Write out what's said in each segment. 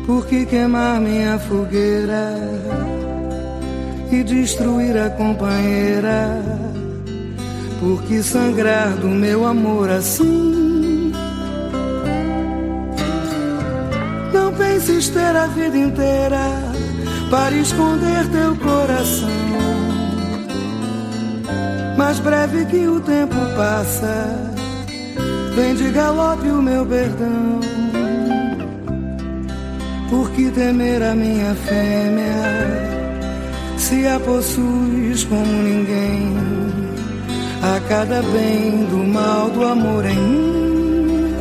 Por que queimar minha fogueira e destruir a companheira? Por que sangrar do meu amor assim? Não penses ter a vida inteira para esconder teu coração. Mais breve que o tempo passa, vem de galope o meu perdão. Por que temer a minha fêmea, se a possuis como ninguém? A cada bem do mal do amor em mim.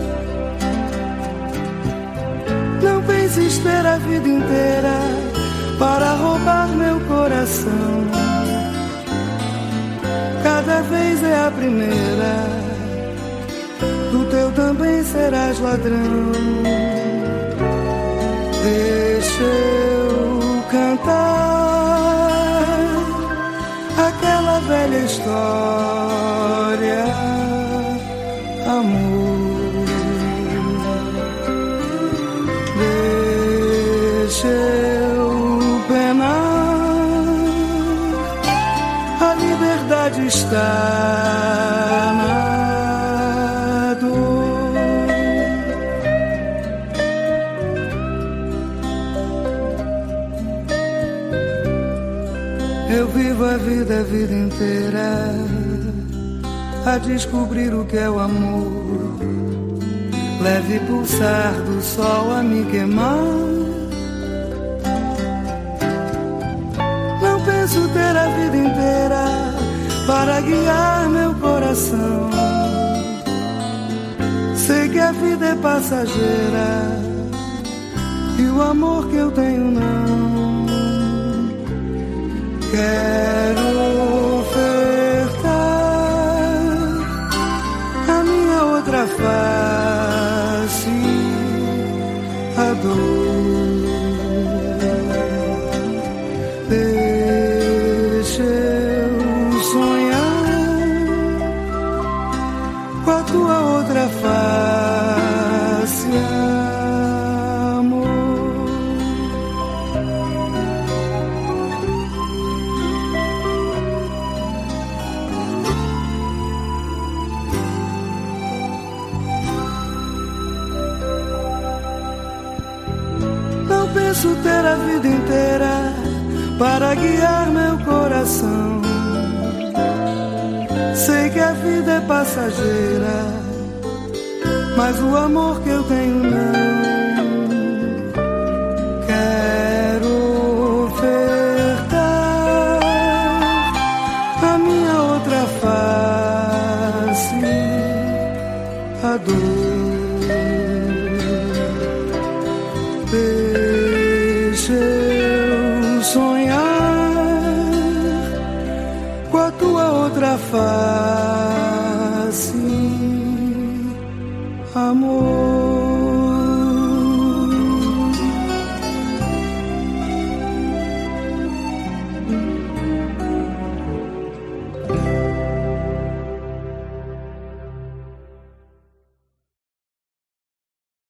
Não penses ter a vida inteira para roubar meu coração. Cada vez é a primeira, do teu também serás ladrão. Deixa eu cantar aquela velha história, amor. Deixa eu penar, a liberdade está na dor. Eu vivo a vida inteira a descobrir o que é o amor. Leve pulsar do sol a me queimar. Não penso ter a vida inteira para guiar meu coração. Sei que a vida é passageira e o amor que eu tenho não. Quero ofertar a minha outra face, a dor. Deixa eu sonhar com a tua outra face, amor. Penso ter a vida inteira para guiar meu coração. Sei que a vida é passageira, mas o amor que eu tenho não. Quero ofertar a minha outra face, a dor.